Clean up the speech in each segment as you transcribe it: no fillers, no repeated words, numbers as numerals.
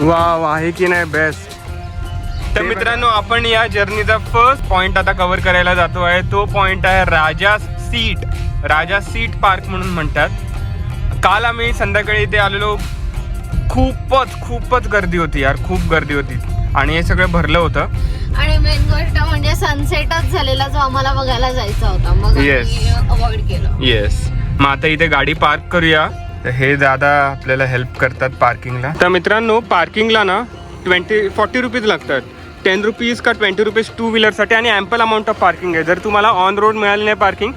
Wow, आहे की नाही बेस्ट. तर मित्रांनो, आपण या जर्नीचा फर्स्ट पॉइंट आता कव्हर करायला जातो आहे. तो पॉइंट आहे राजा सीट पार्क म्हणून म्हणतात. काल आम्ही संध्याकाळी इथे आलेलो. खूपच गर्दी होती यार, खूप गर्दी होती आणि हे सगळं भरलं होतं. आणि मेन गोष्ट म्हणजे सनसेटच झालेला, जो आम्हाला बघायला जायचा होता, मग अवॉइड केलं. येस. मग आता इथे गाडी पार्क करूया. तर हे दादा आपल्याला हेल्प करतात पार्किंगला. तर मित्रांनो, पार्किंगला ना 40 रुपीज लागतात. 10 रुपीज का 20 रुपीज टू व्हीलरसाठी आणि ॲम्पल अमाऊंट ऑफ पार्किंग आहे. जर तुम्हाला ऑन रोड मिळाली नाही पार्किंग,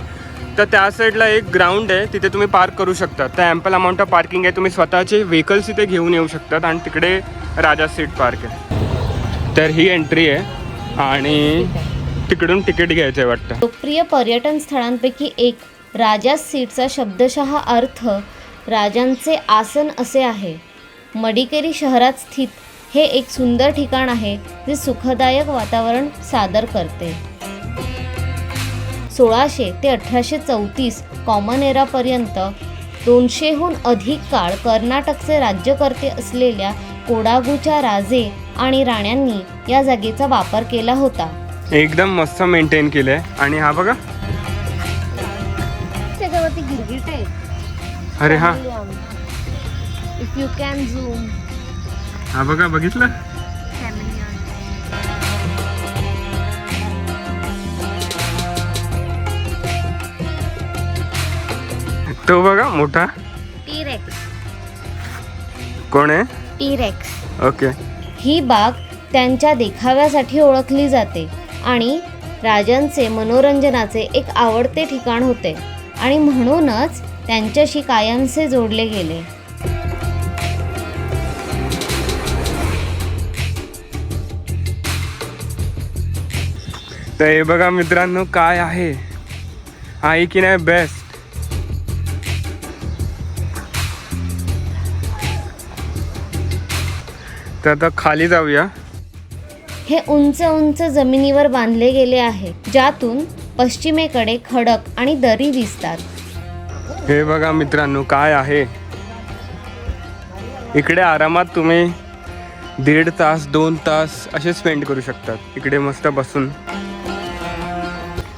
तर त्या साईडला एक ग्राउंड आहे, तिथे तुम्ही पार्क करू शकता. तर ॲम्पल अमाऊंट ऑफ पार्किंग आहे. तुम्ही स्वतःचे व्हेकल्स इथे घेऊन येऊ शकतात आणि तिकडे राजा सीट पार्क आहे. तर ही एंट्री आहे आणि तिकडून तिकीट घ्यायचं आहे वाटतं. लोकप्रिय पर्यटन स्थळांपैकी एक राजा सीटचा शब्दशः अर्थ राजांचे आसन असे आहे. मडिकेरी शहरात स्थित हे एक सुंदर ठिकाण आहे, जे सुखदायक वातावरण सादर करते. 1600 ते 1834 कॉमन एरापर्यंत 200हून अधिक काळ कर्नाटकचे राज्यकर्ते असलेल्या कोडागूच्या राजे आणि राण्यांनी या जागेचा वापर केला होता. एकदम मस्त मेंटेन केलंय. आणि हा बघा, त्याच्यावरती गिरगिट आहे. अरे हा, इफ यू कॅन झूम. हा बघा, बघितलं. तो बघा मोठा टी-रेक्स. कोण आहे? टी-रेक्स. ओके. ही बाग त्यांच्या देखाव्यासाठी ओळखली जाते आणि राजांचे मनोरंजनाचे एक आवडते ठिकाण होते आणि म्हणूनच त्यांच्याशी कायमचे जोडले गेले. तर हे बघा मित्रांनो, काय आहे की नाही बेस्ट. तर आता खाली जाऊया. हे उंच उंच जमिनीवर बांधले गेले आहे, ज्यातून पश्चिमेकडे खडक आणि दरी दिसतात. हे बघा मित्रांनो, काय आहे. इकडे आरामात तुम्ही 1.5 तास 2 तास असे स्पेंड करू शकतात इकडे मस्त बसून.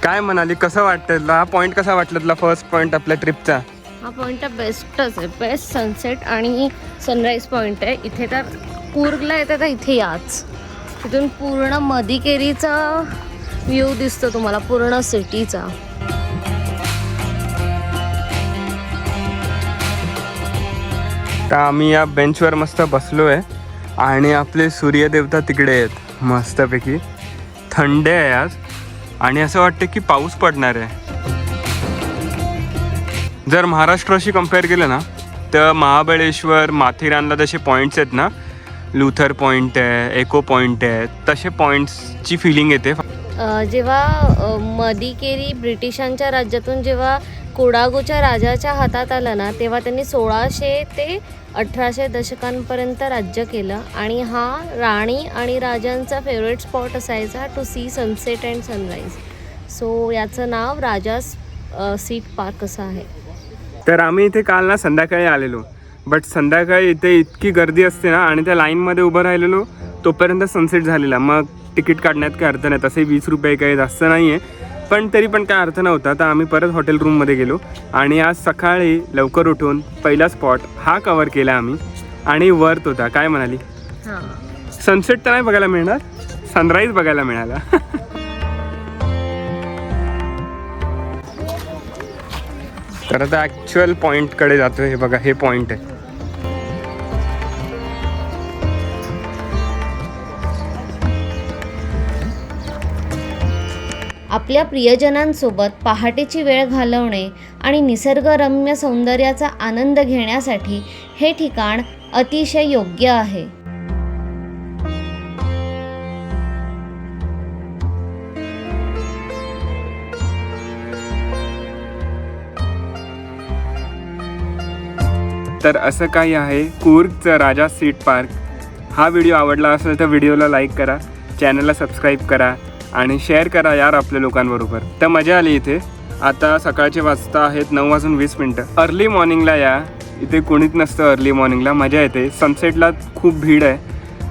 काय म्हणाली, कसं वाटतं? हा पॉईंट कसा वाटला तुला, फर्स्ट पॉईंट आपल्या ट्रिपचा? हा पॉईंट बेस्टच आहे. बेस्ट सनसेट आणि सनराईज पॉईंट आहे. इथे तर कूर्गला येते तर इथे याच. तिथून पूर्ण मदिकेरीचा व्ह्यू दिसतो तुम्हाला, पूर्ण सिटीचा. तर आम्ही या बेंचवर मस्त बसलो आहे आणि आपले सूर्यदेवता तिकडे आहेत मस्तपैकी. थंड आहे आज आणि असं वाटतं की पाऊस पडणार आहे. जर महाराष्ट्राशी कम्पेअर केलं ना, तर महाबळेश्वर, माथेरानला जसे पॉईंट्स आहेत ना, लुथर पॉईंट आहे, एको पॉईंट आहे, तसे पॉईंट्सची फिलिंग येते. जेव्हा मदिकेरी ब्रिटिशांच्या राज्यातून जेव्हा कोडागूच्या राजाच्या हातात आलं ना, तेव्हा त्यांनी 1600 ते 1800 दशकांपर्यंत राज्य केलं आणि हा राणी आणि राजांचा फेवरेट स्पॉट असायचा to see sunset and sunrise. So याचं नाव राजा सीट पार्क असं आहे. तर आम्ही इथे काल ना संध्याकाळी आलेलो, बट संध्याकाळी इथे इतकी गर्दी असते ना आणि त्या लाईनमध्ये उभं राहिलेलो तोपर्यंत सनसेट झालेला. मग तिकीट काढण्यात काय अर्थ नाही. तसे 20 रुपये काही जास्त नाही आहे, पण तरी पण काय अर्थ नव्हता. तर आम्ही परत हॉटेल रूममध्ये गेलो आणि आज सकाळी लवकर उठून पहिला स्पॉट हा कवर केला आम्ही आणि वर्थ होता. काय म्हणाली? सनसेट तर नाही बघायला मिळणार, सनराईज बघायला मिळाला. तर आता ॲक्च्युअल पॉईंटकडे जातो. हे बघा, हे पॉईंट आहे. आपल्या प्रियजनांसोबत पहाटेची वेळ घालवणे आणि निसर्गरम्य सौंदर्याचा आनंद घेण्यासाठी हे ठिकाण अतिशय योग्य आहे. तर असं काही आहे कूर्गचं राजा सीट पार्क. हा व्हिडिओ आवडला असेल तर व्हिडिओला लाईक करा, चॅनलला सबस्क्राईब करा आणि शेअर करा यार आपल्या लोकांबरोबर. तर मजा आली इथे. आता सकाळचे वाजता आहेत 9:20. अर्ली मॉर्निंगला या, इथे कोणीच नसतं अर्ली मॉर्निंगला, मजा येते. सनसेटला खूप भीड आहे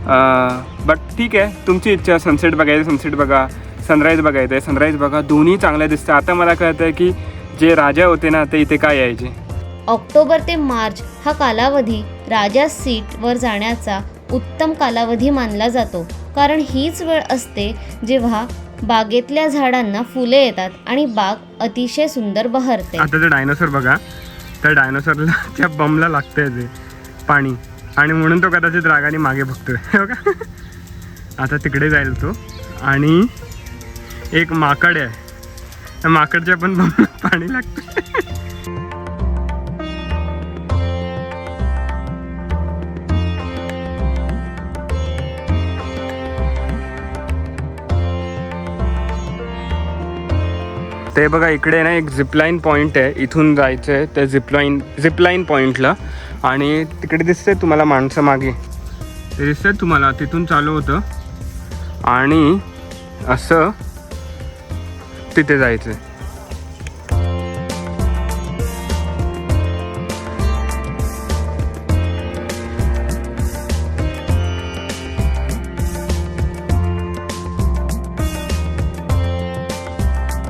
बट ठीक आहे, तुमची इच्छा. सनसेट बघायचं सनसेट बघा, सनराईज बघायचं आहे सनराईज बघा, दोन्ही चांगलं दिसतं. आता मला कळतं आहे की जे राजा होते ना ते इथे काय यायचे. ऑक्टोबर ते मार्च हा कालावधी राजा सीटवर जाण्याचा उत्तम कालावधी मानला जातो, कारण हीच वेळ असते जेव्हा बागेतल्या झाडांना फुले येतात आणि बाग अतिशय सुंदर बहरते. आता ते डायनोसॉर बघा, त्या डायनोसॉरला त्या बमला लागतंय ते पाणी, आणि म्हणून तो कदाचित रागाने मागे बघतोय बघा. आता तिकडे जाईल तो. आणि एक माकड आहे, त्या माकडच्या पण बमला पाणी लागतं. ते बघा इकडे ना एक झिपलाईन पॉईंट आहे, इथून जायचं आहे त्या झिपलाईन पॉईंटला. आणि तिकडे दिसते तुम्हाला माणसं मागे, ते दिसतात तुम्हाला, तिथून चालू होतं आणि असं तिथे जायचं.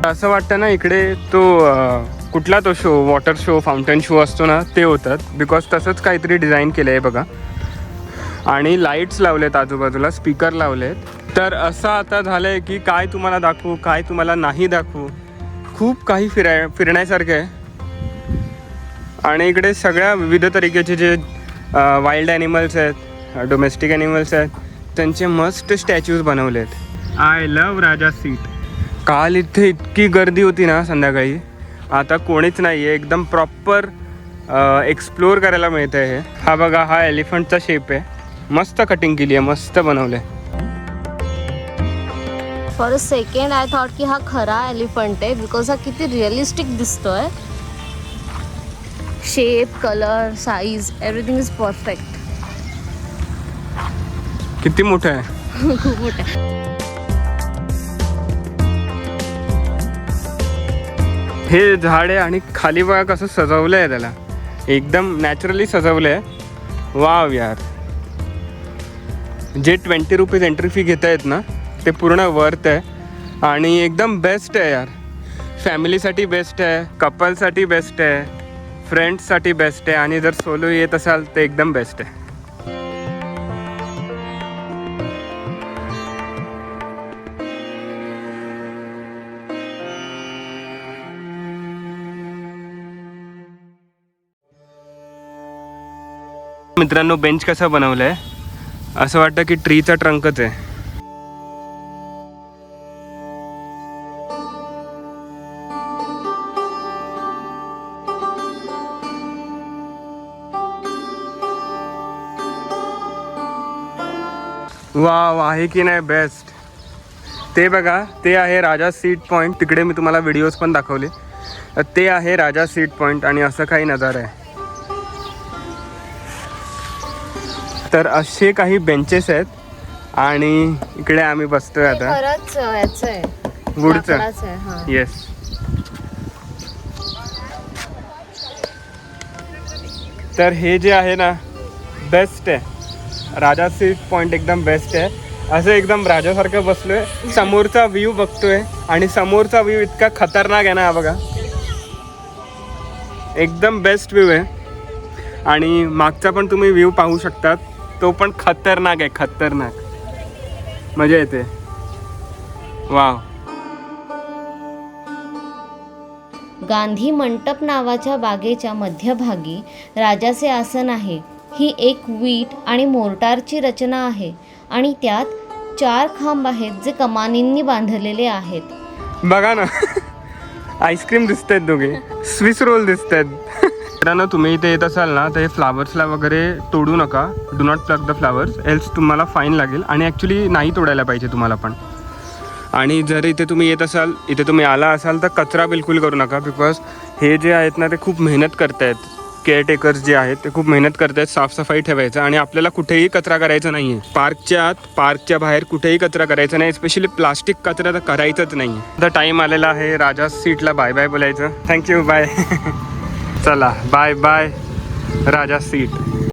असं वाटतं ना इकडे तो कुठला तो show, water show, fountain show असतो ना ते होतात, बिकॉज तसंच काहीतरी डिझाईन केलं आहे बघा. आणि लाईट्स लावलेत आजूबाजूला, स्पीकर लावलेत. तर असं आता झालं आहे की काय तुम्हाला दाखवू, काय तुम्हाला नाही दाखवू. खूप काही फिरण्यासारखं आहे. आणि इकडे सगळ्या विविध तरीकेचे जे वाईल्ड ॲनिमल्स आहेत, डोमेस्टिक ॲनिमल्स आहेत, त्यांचे मस्त स्टॅच्यूज बनवलेत. I love Raja Seat. काल इथे इतकी गर्दी होती ना संध्याकाळी, आता कोणीच नाही आहे. एकदम प्रॉपर एक्सप्लोअर करायला मिळतं आहे. हा बघा, हा एलिफंटचा शेप आहे, मस्त कटिंग केली आहे, मस्त बनवलं आहे. For a second I thought की हा खरा एलिफंट आहे, बिकॉज हा किती रिअलिस्टिक दिसतोय. Shape, colour, size, everything is perfect. किती मोठं आहे. खूप मोठा आहे. हे झाड आहे आणि खाली बघा कसं सजवलं आहे, त्याला एकदम नॅचरली सजवलं आहे. वाव यार, जे 20 रुपीज एंट्री फी घेत आहेत ना ते पूर्ण वर्थ आहे. आणि एकदम बेस्ट आहे यार. फॅमिलीसाठी बेस्ट आहे, कपलसाठी बेस्ट आहे, फ्रेंड्ससाठी बेस्ट आहे, आणि जर सोलो येत असाल तर एकदम बेस्ट आहे. मित्रांनो, बेंच कसा बनवला आहे, असं वाटतं की ट्रीचा ट्रंकच आहे. वाव, आहे की नाही बेस्ट. ते बघा, ते आहे राजा सीट पॉईंट. तिकडे मी तुम्हाला व्हिडिओज पण दाखवले. ते आहे राजा सीट पॉईंट आणि असं काही नजारा आहे. तर असे काही बेंचेस आहेत आणि इकडे आम्ही बसतोय आता. खरंच याचं आहे, वुडचं. लाकडाचं आहे. हां. येस. तर हे जे आहे ना बेस्ट आहे. राजा सीट पॉईंट एकदम बेस्ट आहे. असं एकदम राजासारखं बसलोय, समोरचा व्ह्यू बघतोय आणि समोरचा व्ह्यू इतका खतरनाक आहे ना. हा बघा, एकदम बेस्ट व्ह्यू आहे. आणि मागचा पण तुम्ही व्ह्यू पाहू शकतात, तो पण खतरनाक आहे, खतरनाक. मजा येते. वाव. गांधी मंटप नावाच्या बागेच्या मध्यभागी राजाचे आसन आहे. ही एक वीट आणि मोर्टारची रचना आहे आणि त्यात 4 खांब आहेत जे कमानींनी बांधलेले आहेत. बघा ना, आईस्क्रीम दिसत आहेत, दोघे स्विस रोल दिसत आहेत. मित्रांनो, तुम्ही इथे येत असाल ना तर हे फ्लावर्सला वगैरे तोडू नका. Do not plug the flowers, else तुम्हाला फाईन लागेल. आणि ॲक्च्युली नाही तोडायला पाहिजे तुम्हाला पण. आणि जर इथे तुम्ही येत असाल, इथे तुम्ही आला असाल तर कचरा बिलकुल करू नका, बिकॉज हे जे आहेत ना ते खूप मेहनत करत आहेत. केअरटेकर्स जे आहेत ते खूप मेहनत करत आहेत साफसफाई ठेवायचं. आणि आपल्याला कुठेही कचरा करायचा नाही आहे. पार्कच्या आत, पार्कच्या बाहेर कुठेही कचरा करायचा नाही, स्पेशली प्लास्टिक कचरा तर करायचंच नाही आहे. आता टाईम आलेला आहे राजा सीटला बाय बाय बोलायचं. Thank you, bye. चला, बाय बाय राजा सीट.